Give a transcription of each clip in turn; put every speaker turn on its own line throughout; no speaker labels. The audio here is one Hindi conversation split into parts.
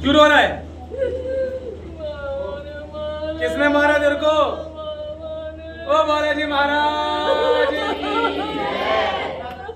क्यों रो रहा है? किसने मारा तेरे को? ओ बालाजी महाराज की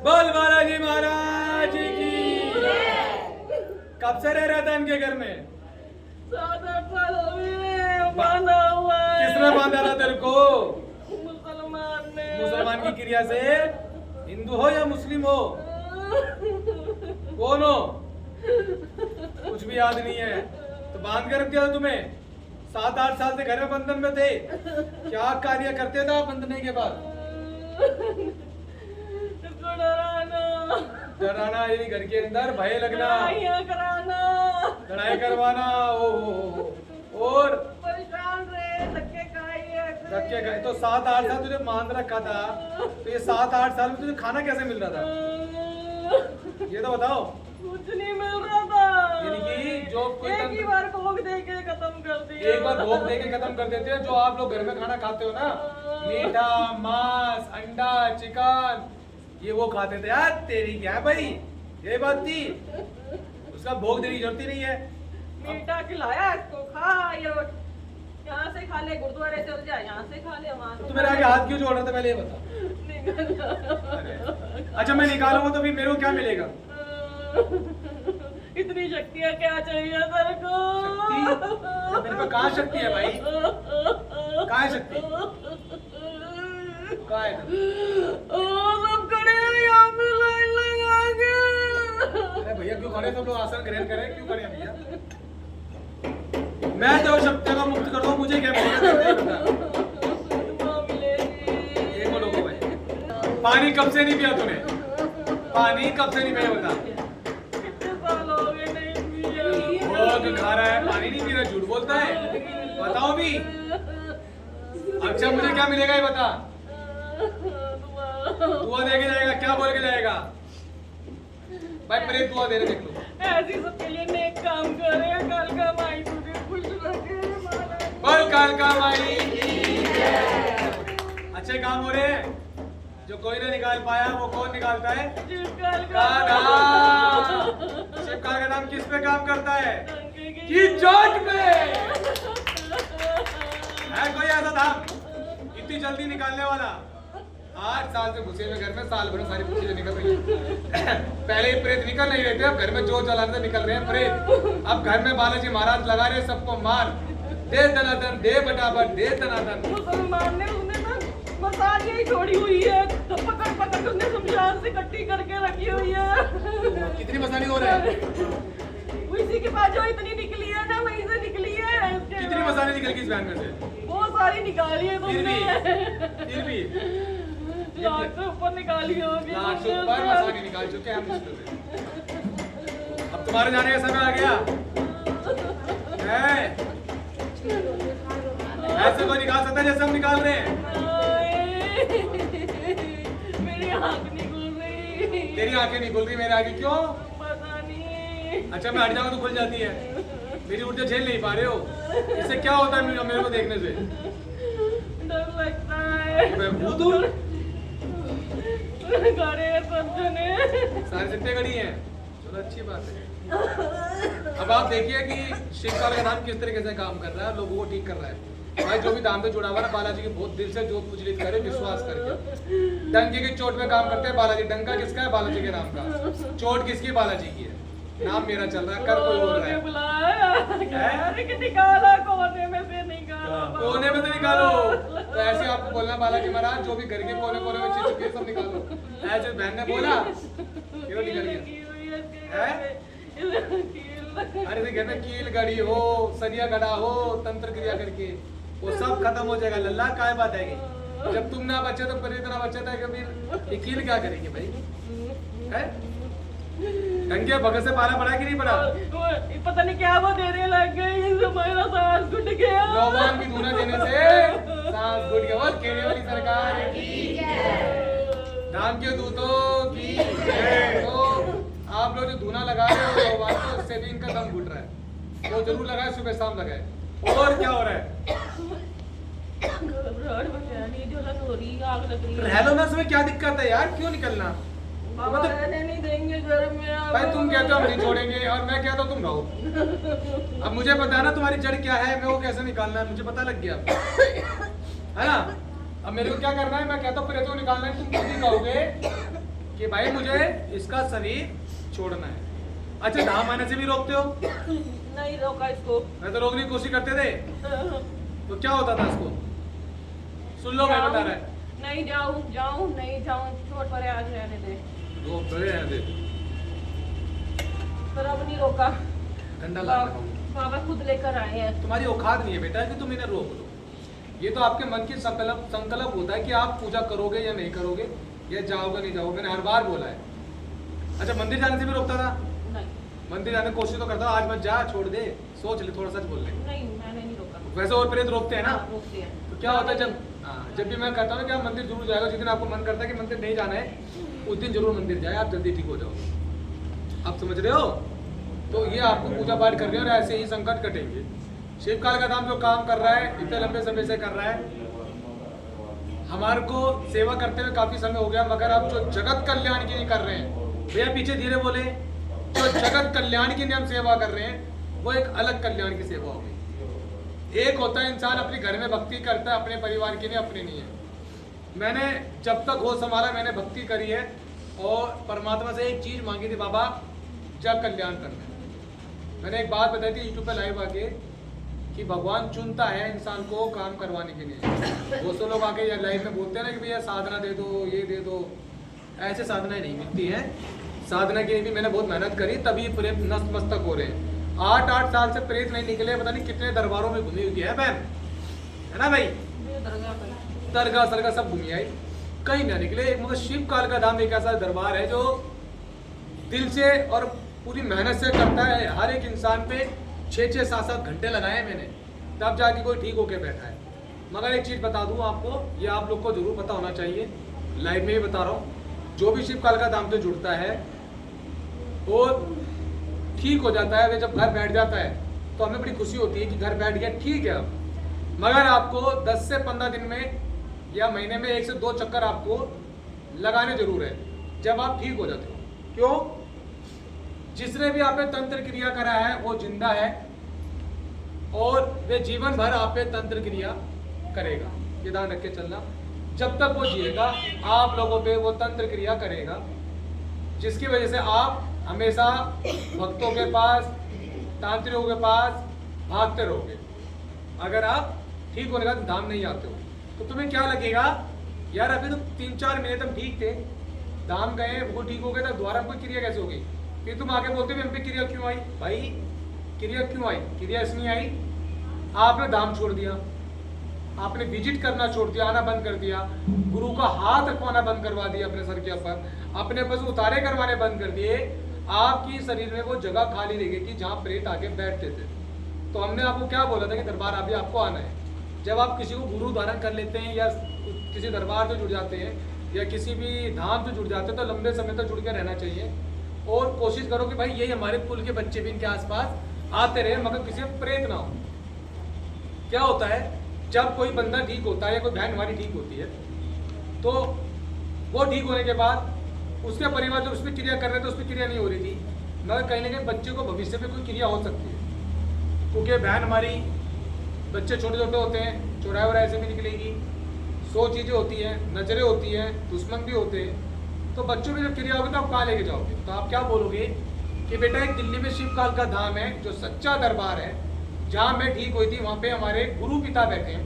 बोल, बालाजी महाराज की। कब से रह रहा था इनके घर में?
7-8 साल हो गए बांधा हुआ है।
किसने बांधा था तेरे को?
मुसलमान ने।
मुसलमान की क्रिया से? हिंदू हो या मुस्लिम हो? कौन हो? कुछ भी याद नहीं है तो बांध कर रख दिया तुम्हें? 7-8 साल से घर में बंधन में थे। क्या कार्य करते थे आप बंधने के बाद? डराना, यानी घर के अंदर भय लगना,
कराना,
लड़ाई करवाना। ओ और
परेशान रहे, धक्के
धक्के गए। तो 7-8 साल तुझे मान रखा था, तो ये 7-8 साल में तुझे खाना कैसे मिल रहा था? ये तो बताओ।
कुछ नहीं मिल रहा था।
यानी कि जो कोई
एक ही बार भोग दे के खत्म कर दिया।
एक बार भोग दे के खत्म कर देते हैं। जो आप लोग घर में खाना खाते हो ना, मीठा, मांस, अंडा, चिकन, ये वो खाते थे। यार तेरी क्या भाई, ये बात थी। उसका भोग देने की जरूरत ही नहीं है।
मीठा खिलाया इसको, खा, ये यहाँ से खा ले, गुरुद्वारे चल जा, यहाँ से खा ले, वहाँ से।
तो मेरे आगे हाथ क्यों जोड़ रहा था पहले ये बता। अच्छा मैं निकालूंगा तो फिर मेरे को क्या मिलेगा?
इतनी शक्तियाँ क्या चाहिए तेरे को?
शक्ति? मेरे पे कहाँ शक्ति है भाई? कहाँ है शक्ति? कहाँ है?
सब खड़े हैं यहाँ पे लाइन लगा के।
अरे भैया क्यों खड़े? सब लोग आसन ग्रहण करें, क्यों खड़े हैं भैया? मैं तो शक्तियों का मुक्त कर दूं, मुझे क्या मिलेगा? एक बोलोगे भाई, पानी कब से नहीं पिया तूने? पानी कब से नहीं पिया बता? भोग खा रहा है, पानी नहीं पी रहा, झूठ बोलता है। बताओ भी। अच्छा मुझे क्या मिलेगा ये बता? दुआ दे के जाएगा? क्या बोल के जाएगा भाई? प्रेत दुआ दे रहे, देख लो।
ऐसी सबके लिए नेक काम करे, कल का माई तुझे खुश रखे।
बोल काल का माई की जय। अच्छे काम हो रहे हैं। जो कोई नहीं निकाल पाया वो कौन निकालता है?
शिवकाल
का नाम। शिवकाल का नाम किस पे काम करता है? की चोट पे। है कोई ऐसा धाम इतनी जल्दी निकालने वाला? 8 साल से घुसे हुए घर में, साल भर में सारी चीजें निकल रही है। पहले ही प्रेत निकल नहीं रहे थे, अब घर में जो जलाने निकल रहे हैं प्रेत। अब घर में बालाजी महाराज लगा रहे सबको मार। दे दनादन, दे बटाबट, दे दनादन।
मुसलमान ने उसने ना मसाज यही छोड़ी हुई है, तो पकड़ पकड़ उसने शमशान से इकट्ठी करके रखी हुई है।
कितनी मसानी हो रहा है?
उसी के पास जो इतनी निकली है ना, वहीं से निकली है।
कितनी मसानी निकल गई इस वैन में से?
बहुत सारी निकाली है तुमने।
फिर भी
लाख से ऊपर निकाली होगी।
लाख से ऊपर मसानी निकाल चुके हैं हम मुश्किल से। अब तुम्हारे जाने का समय आ गया है। ऐसे कोई निकाल सकता है जैसे हम निकाल रहे हैं?
मेरी आँख नहीं खुल रही।
तेरी आंखें नहीं खुल रही, मेरे आगे क्यों?
पता नहीं।
अच्छा मैं हट जाऊंगा तो खुल जाती है। मेरी ऊर्जा झेल नहीं पा रहे हो। इससे क्या होता है मेरे को देखने से?
डर लगता है।
मैं भूत हूँ?
गाड़े सब जने
सारे जितने गड़ी हैं, चलो अच्छी बात है। अब आप देखिए कि शिवकाल का नाम किस तरीके से काम कर रहा है, लोगों को ठीक कर रहा है। भाई जो भी दाम पे जुड़ा हुआ ना, बालाजी के बहुत दिल से जो पूजलित करे, विश्वास करके। डंके की चोट पे काम करते हैं बालाजी। डंका किसका है? बालाजी के नाम का। चोट किसकी? बालाजी की है। नाम मेरा चल रहा है, कर कोई और रहा है।
निकाला कोने में से, निकाला
कोने में से निकालो। तो ऐसे आपको बोलना, बालाजी महाराज जो भी घर के कोने कोने में चीज छुपी है सब निकालो। ऐसे बहन ने बोला, क्यों निकल गया? अरे घर में कील गड़ी हो, सरिया गड़ा हो, तंत्र क्रिया करके वो सब खत्म हो जाएगा। लल्ला क्या बात है? जब तुम ना बचे तो फिर इतना बचा था कि फिर कील क्या करेंगे भाई? है टंके भगत से पाला पड़ा कि नहीं पड़ा?
पता नहीं क्या वो देने लग गई, मेरा सांस घुट गया।
लोबान की धूना देने से सांस घुट गया। और केने वाली सरकार की जय। धाम के दूतों की जय। तो आप लोग जो धूना लगा रहे हो लोबान को, उससे भी इनका दम घुट रहा है। तो जरूर लगाए, सुबह शाम लगाए। और क्या हो रहा है?
घबराहट मच रही है, जलन हो रही है, आग लग रही है।
रह लो ना, उसमें क्या दिक्कत है यार? क्यों निकलना?
बाबा रहने नहीं देंगे घर में अब।
भाई तुम कहते हो हम नहीं छोड़ेंगे और मैं कहता हूँ तुम रहो। अब मुझे पता है ना तुम्हारी जड़ क्या है, मैं वो कैसे निकालना है मुझे पता लग गया है ना। अब मेरे को क्या करना है, मैं कहता हूँ प्रेत को निकालना है, तुम खुद ही कहोगे कि भाई मुझे इसका शरीर छोड़ना है। अच्छा धाम आने से भी रोकते हो?
नहीं रोका इसको।
मैं तो रोकने की कोशिश करते थे तो क्या होता था इसको? सुन लो मैं बता रहा है।
नहीं जाऊं नहीं जाऊं, छोड़ परे आज रहने दे।
वो बड़े हैं दे
पर अब नहीं रोका।
ठंडा लगा।
बाबा खुद लेकर आए हैं।
तुम्हारी औकात नहीं है बेटा कि तुम इन्हें रोक लो। ये तो आपके मन की संकल्प होता है कि आप पूजा करोगे या नहीं करोगे, या जाओगे नहीं जाओगे। मैंने हर बार बोला है। अच्छा मंदिर जाने से भी रोकता था?
नहीं।
मंदिर जाने की कोशिश तो करता आज मत जा, छोड़ दे, सोच ले, थोड़ा सच बोल ले।
नहीं मैंने नहीं रोका।
वैसे और प्रेत रोकते हैं ना?
हाँ, रोकते हैं।
तो क्या होता है जब भी मैं कहता हूँ कि आप मंदिर जरूर जाएगा, जिस दिन आपको मन करता है कि मंदिर नहीं जाना है उस दिन जरूर मंदिर जाए, आप जल्दी ठीक हो जाओ। आप समझ रहे हो? तो ये आपको पूजा पाठ कर रहे हो और ऐसे ही संकट कटेंगे। शिव काल का धाम जो काम कर रहा है इतने लंबे समय से कर रहा है, हमारे को सेवा करते हुए काफी समय हो गया, मगर आप जो जगत कल्याण की नहीं कर रहे हैं भैया, पीछे धीरे बोले, जो जगत कल्याण की हम सेवा कर रहे हैं वो एक अलग कल्याण की सेवा होगी। एक होता है इंसान अपने घर में भक्ति करता है अपने परिवार के लिए, अपने नहीं है। मैंने जब तक होश संभाला मैंने भक्ति करी है और परमात्मा से एक चीज मांगी थी, बाबा जग कल्याण करना है। मैंने एक बात बताई थी यूट्यूब पे लाइव आके कि भगवान चुनता है इंसान को काम करवाने के लिए। बहुत से लोग आके या लाइव में बोलते हैं ना कि भैया साधना दे दो, ये दे दो। ऐसे साधनाएं नहीं मिलती हैं। साधना के लिए भी मैंने बहुत मेहनत करी, तभी प्रेत नस्त मस्तक हो रहे हैं। 8 साल से प्रेत नहीं निकले, पता नहीं कितने दरबारों में घूमी हुई है बहन, है ना भाई? दरगाह सरगाह सब घूमी आई, कहीं ना निकले। मगर शिव काल का धाम एक ऐसा दरबार है जो दिल से और पूरी मेहनत से करता है। हर एक इंसान पे 6-6, 7-7 घंटे लगाए मैंने, तब जाके कोई ठीक होके बैठा है। मगर एक चीज़ बता दूं आपको, ये आप लोग को जरूर पता होना चाहिए, लाइव में ही बता रहा हूँ, जो भी शिव काल का धाम से जुड़ता है वो ठीक हो जाता है। वे जब घर बैठ जाता है तो हमें बड़ी खुशी होती है कि घर बैठ गया, ठीक है। मगर आपको 10 से 15 दिन में या महीने में 1 से 2 चक्कर आपको लगाने जरूर है, जब आप ठीक हो जाते हो। क्यों? जिसने भी आप पे तंत्र क्रिया करा है वो जिंदा है और वे जीवन भर आप पे तंत्र क्रिया करेगा। ये ध्यान रख के चलना, जब तक वो जिएगा आप लोगों पे वो तंत्र क्रिया करेगा, जिसकी वजह से आप हमेशा भक्तों के पास, तांत्रिकों के पास भागते रहोगे। अगर आप ठीक होने का धाम नहीं आते हो तो तुम्हें क्या लगेगा, यार अभी तो 3-4 महीने तुम ठीक थे, धाम गए, वो ठीक हो गया था, दोबारा कोई क्रिया कैसे हो गई? फिर तुम आगे बोलते हम पे क्रिया क्यों आई? भाई क्रिया क्यों आई? क्रिया इसलिए आई, आपने धाम छोड़ दिया, आपने विजिट करना छोड़ दिया, आना बंद कर दिया, गुरु का हाथ रखवाना बंद करवा दिया अपने सर के ऊपर, अपने बस उतारे करवाने बंद कर दिए। आपकी शरीर में वो जगह खाली रह गई थी जहाँ प्रेत आके बैठते थे। तो हमने आपको क्या बोला था कि दरबार अभी आपको आना है। जब आप किसी को गुरु धारण कर लेते हैं या किसी दरबार से जुड़ जाते हैं या किसी भी धाम से जुड़ जाते हैं तो लंबे समय तक जुड़ के रहना चाहिए और कोशिश करो कि भाई यही हमारे कुल के बच्चे भी इनके आसपास आते रहे, मगर किसी में प्रेत ना हो। क्या होता है, जब कोई बंदा ठीक होता है या कोई बहन हमारी ठीक होती है तो वो ठीक होने के बाद उसके परिवार जो उसमें क्रिया कर रहे थे उसमें क्रिया नहीं हो रही थी, मगर कहीं ना कहीं बच्चे को भविष्य में कोई क्रिया हो सकती है। क्योंकि बहन हमारी, बच्चे छोटे छोटे होते हैं, चौराहे वराहे से भी निकलेगी, 100 चीज़ें होती हैं, नजरें होती हैं, दुश्मन भी होते हैं। तो बच्चों में जब क्रिया होगी तो आप कहाँ लेके जाओगे? तो आप क्या बोलोगे कि बेटा एक दिल्ली में शिव काल का धाम है जो सच्चा दरबार है, जहाँ मैं ठीक हुई थी वहाँ पे हमारे गुरु पिता बैठे हैं,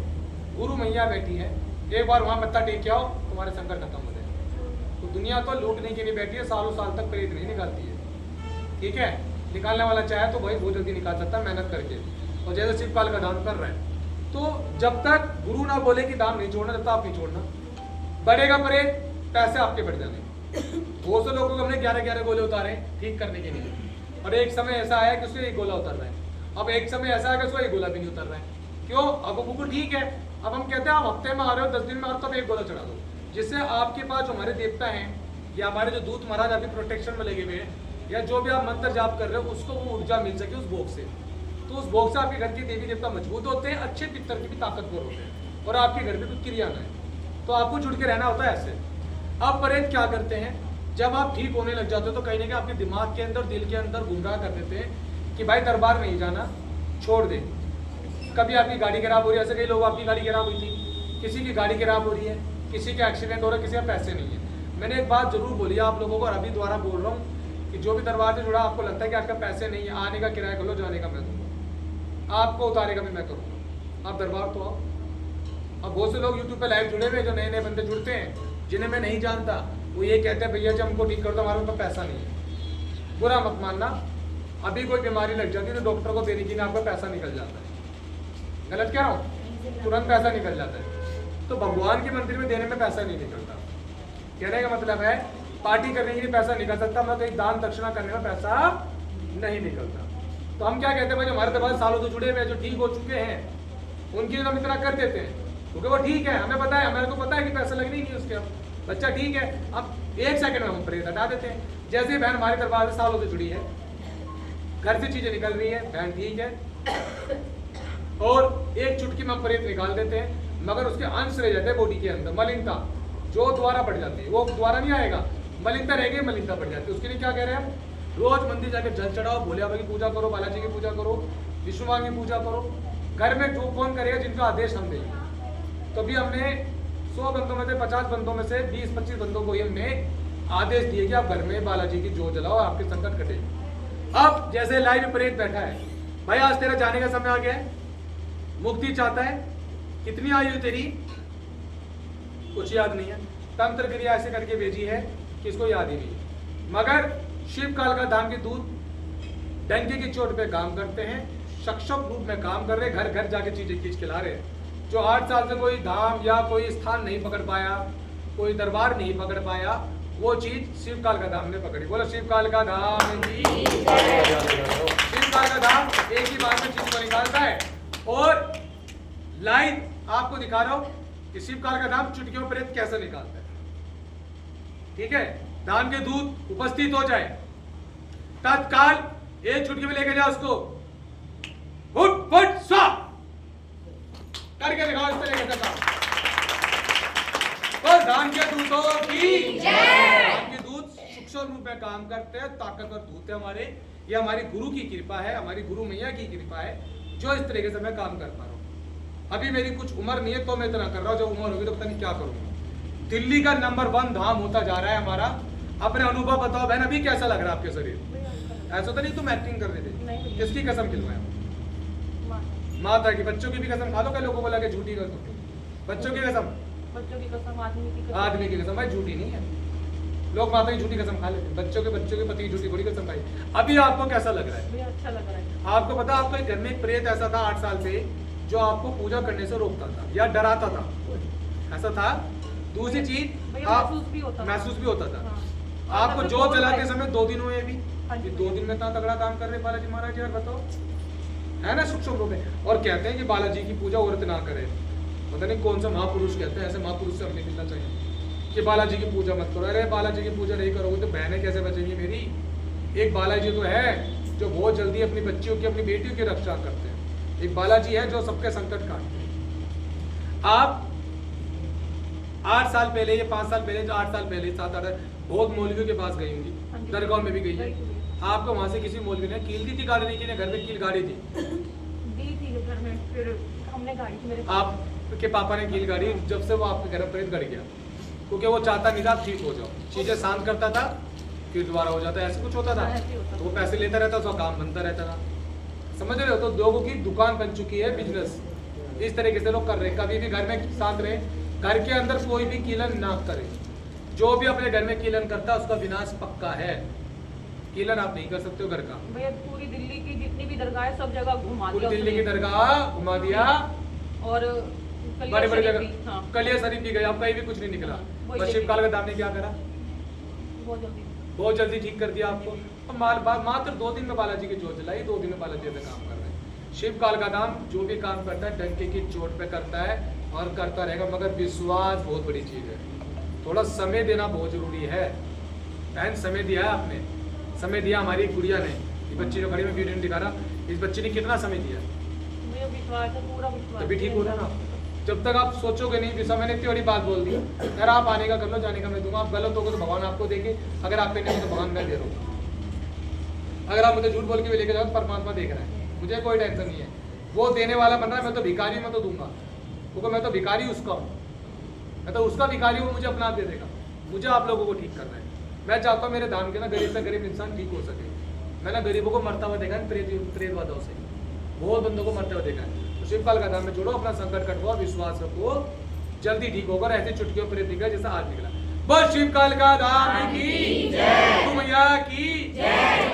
गुरु मैया बैठी है, एक बार वहाँ मत्था टेक के आओ, तुम्हारे संकट खत्म हो जाए। तो दुनिया तो लूटने के लिए बैठी है, सालों साल तक प्रेत नहीं निकालती है। ठीक है, निकालने वाला चाहे तो भाई बहुत जल्दी निकाल सकता है मेहनत करके, और जैसे शिव काल का धाम कर रहा है। तो जब तक गुरु ना बोले कि दाम नहीं छोड़ना, तब तक आप नहीं छोड़ना। बढ़ेगा प्रेत, पैसे आपके बढ़ जाने। बहुत से लोगों को हमने 11-11 गोले उतारे ठीक करने के लिए, और एक समय ऐसा आया कि उसको 1 गोला उतर रहा है। अब एक समय ऐसा है कि उसको 1 गोला भी नहीं उतर रहा है। क्यों? अब वो बिल्कुल ठीक है। अब हम कहते हैं आप हफ्ते में आ रहे हो, 10 दिन में आ रहे हो, तब 1 गोला चढ़ा दो, जिससे आपके पास जो हमारे देवता हैं या हमारे जो दूत महाराज आपके प्रोटेक्शन में लगे हुए हैं, या जो भी आप मंत्र जाप कर रहे हो उसको वो ऊर्जा मिल सके उस भोग से। तो उस भोग से आपके घर के देवी देवता मजबूत होते हैं, अच्छे पितर की भी ताकतवर होते हैं, और आपके घर में कुछ क्रिया ना है। तो आपको जुड़ के रहना होता है ऐसे। अब प्रेत क्या करते हैं, जब आप ठीक होने लग जाते हो तो कहीं ना कहीं आपके दिमाग के अंदर, दिल के अंदर गुमराह कर देते हैं कि भाई दरबार नहीं जाना, छोड़ दे। कभी आपकी गाड़ी खराब हो रही है, ऐसे कई लोग आपकी गाड़ी खराब हुई थी, किसी की गाड़ी खराब हो रही है, किसी का एक्सीडेंट हो रहा है, किसी का पैसे नहीं है। मैंने एक बात जरूर बोली आप लोगों को और अभी दोबारा बोल रहा हूँ कि जो भी दरबार से जुड़ा आपको लगता है कि आपका पैसे नहीं है, आने का किराया कर लो, जाने का मैं दूंगा, आपको उतारे का भी मैं करूँगा, आप दरबार तो आओ। अब बहुत से लोग यूट्यूब पे लाइव जुड़े हुए, जो नए नए बंदे जुड़ते हैं जिन्हें मैं नहीं जानता, वो ये कहते हैं भैया जी हमको ठीक कर दो, हमारे पास पैसा नहीं है। बुरा मत मानना, अभी कोई बीमारी लग जाती है तो डॉक्टर को देने के लिए आपका पैसा निकल जाता है। गलत कह रहा हूँ? तुरंत पैसा निकल जाता है। तो भगवान के मंदिर में देने में पैसा नहीं निकलता। कहने का मतलब है पार्टी करने के लिए पैसा निकल सकता, मतलब एक दान दक्षिणा करने में पैसा नहीं निकलता। तो हम क्या कहते हैं भाई, जो हमारे दरबार सालों से जुड़े हुए जो ठीक हो चुके हैं उनकी हम इतना कर देते हैं क्योंकि वो ठीक है, हमें पता है, हमारे को पता है कि पैसा लगनी नहीं उसके, अब बच्चा ठीक है, अब 1 सेकंड में हम प्रेत हटा देते हैं। जैसे ही बहन हमारे दरबार से सालों से जुड़ी है, घर से चीजें निकल रही है, बहन ठीक है, और एक चुटकी में प्रेत निकाल देते हैं, मगर उसके अंश रह जाते हैं बॉडी के अंदर, मलिनता जो दोबारा बढ़ जाती है, वो दोबारा नहीं आएगा, मलिनता रहेगी, मलिनता बढ़ जाती है। उसके लिए क्या कह रहे हैं हम, रोज मंदिर जाके जल चढ़ाओ, भोले बाबा की पूजा करो, बालाजी की पूजा करो, विष्णु भगवान की पूजा करो। घर में जो कौन करेगा जिनका आदेश हम देंगे। तो भी हमने 100 बंदों में से 50 बंदों में से 20-25 बंदों को ही हमने आदेश दिए कि आप घर में बालाजी की जोत जलाओ, आपके संकट कटे। अब जैसे लाइव प्रेत बैठा है, भाई आज तेरा जाने का समय आ गया है, मुक्ति चाहता है, कितनी आयु है तेरी, कुछ याद नहीं है, तंत्र क्रिया ऐसे करके भेजी है कि इसको याद ही नहीं। मगर शिव काल का धाम के दूत डंके की चोट पे काम करते हैं, सक्षम रूप में काम कर रहे, घर घर जाके चीजें खींच के ला रहे हैं। जो 8 साल से कोई धाम या कोई स्थान नहीं पकड़ पाया, कोई दरबार नहीं पकड़ पाया, वो चीज शिव काल का धाम ने पकड़ी। बोलो शिव काल का धाम की शिव काल का धाम एक ही बार में चीज को निकालता है। और लाइव आपको दिखा रहा हूं कि शिव काल का धाम चुटकियों प्रेत कैसे निकालता है। ठीक है, धाम के दूत उपस्थित हो जाए, तत्काल एक चुटकी में लेके जाओ उसको, फुट फुट स्वा करके दिखाओ इस तरीके से काम। तो धाम के दूतों की धाम के दूत सूक्ष्म रूप में काम करते हैं, ताकतवर दूत है हमारे, ये हमारी गुरु की कृपा है, हमारी गुरु मैया की कृपा है जो इस तरीके से मैं काम कर पा रहा हूँ। अभी मेरी कुछ उम्र नहीं है तो मैं इतना कर रहा हूँ, जब उम्र होगी तो पता नहीं क्या करूंगा। दिल्ली का नंबर 1 धाम होता जा रहा है हमारा। अपने अनुभव बताओ बहन, अभी कैसा लग रहा है आपके शरीर? ऐसा तो नहीं तुम एक्टिंग कर रहे थे? किसकी कसम खिलवाया? माता की। बच्चों की भी कसम खा लो, कई लोगों को लगे झूठी कर दो। बच्चों की कसम,
बच्चों की कसम, आदमी की कसम
भाई झूठी नहीं है। लोग माता की झूठी कसम खा लेते हैं, बच्चों के पति की झूठी थोड़ी कसम खाई। अभी आपको कैसा लग रहा है?
अच्छा लग रहा है।
आपको पता, आपके घर में एक प्रेत ऐसा था 8 साल से जो आपको पूजा करने से रोकता था या डराता था, ऐसा था। दूसरी चीज महसूस भी होता था। आपको जोत जलाते समय 2 दिन हुए भी, 2 दिन में इतना तगड़ा काम कर रहे बालाजी महाराज यार, बताओ, है ना सूक्ष्म रूप में। और कहते हैं कि बालाजी की पूजा औरत ना करे, पता नहीं कौन सा महापुरुष कहते हैं, ऐसे महापुरुष से हमें मिलना चाहिए कि बालाजी की पूजा मत करो। अरे बालाजी की पूजा नहीं करोगे तो बहनें कैसे बचेंगी मेरी? एक बालाजी तो है जो बहुत जल्दी अपनी बच्चियों की, अपनी बेटियों की रक्षा करते हैं। एक बालाजी है जो सबके संकट काटते हैं। आप 8 साल पहले या 5 साल पहले, जो 8 साल पहले 7-8 बहुत मौलवियों के पास गई होंगी, दरगाह में भी गई है। आपको वहां से किसी मौलवी ने कील दी थी गाड़ी नहीं की, घर में कील गाड़ी थी
दी थी घर में, फिर हमने गाड़ी थी मेरे
आपके पापा ने कील गाड़ी, जब से वो आपके घर में प्रेत गड़ गया, क्योंकि वो चाहता नहीं था आप ठीक हो जाओ, चीजें शांत करता था फिर दोबारा हो जाता, ऐसे कुछ होता था। तो वो पैसे लेता रहता, उसका काम बनता रहता था, समझ रहे हो? तो लोगों की दुकान बन चुकी है, बिजनेस इस तरीके से लोग कर रहे हैं। कभी भी घर में शांत रहे, घर के अंदर कोई भी कीलन ना करे। जो भी अपने घर में कीलन करता है उसका विनाश पक्का है। कीलन आप नहीं कर सकते हो घर का।
भैया पूरी दिल्ली की जितनी भी दरगाह है सब जगह घुमा दिया,
पूरी दिल्ली की दरगाह घुमा दिया,
और
बड़े बड़े जगह कलिया शरीफ भी गए, अब कहीं भी कुछ नहीं निकला। बस शिव काल का धाम ने क्या करा? बहुत जल्दी ठीक कर दिया आपको। मात्र 2 दिन में बालाजी की जोत जलाई, 2 दिन में बालाजी ऐसा काम कर रहे हैं। शिव काल का धाम जो भी काम करता है डंके की चोट पे करता है और करता रहेगा, मगर विश्वास बहुत बड़ी चीज है। थोड़ा समय देना बहुत जरूरी है। बहन समय दिया है आपने, समय दिया हमारी गुड़िया ने, ये बच्ची जो खड़ी में वीडियो दिखा रहा, इस बच्ची ने कितना समय दिया,
विश्वास है, पूरा विश्वास।
तभी ठीक हो रहा ना। जब तक आप सोचोगे नहीं, विषय मैंने इतनी बड़ी बात बोल दी, अगर आप आने का कर लो, जाने का मैं दूंगा। आप गलत होगे तो भगवान आपको देंगे, अगर आप पे नहीं हो तो भगवान मैं दे रहा हूँ। अगर आप मुझे झूठ बोल के भी लेके जाओ, परमात्मा देख रहा है, मुझे कोई टेंशन नहीं है। वो देने वाला बन रहा है, मैं तो भिखारी, मैं तो दूंगा, क्योंकि मैं तो भिखारी उसका हूँ, मैं तो उसका भिखारी हूँ, मुझे अपना आप दे देगा। मुझे आप लोगों को ठीक करना है। मैं चाहता हूँ मेरे धाम के ना गरीब से गरीब इंसान ठीक हो सके। मैंने गरीबों को मरता हुआ देखा है, प्रेत वादों से बहुत बंदों को मरते हुए देखा है। तो शिवपाल का धाम में जोड़ो, अपना संकट कटवाओ, विश्वास रखो, जल्दी ठीक होगा। ऐसी चुटकियों प्रेत निकला जैसा आज निकला। बस शिवकाल का धाम की जय, मैया की जय।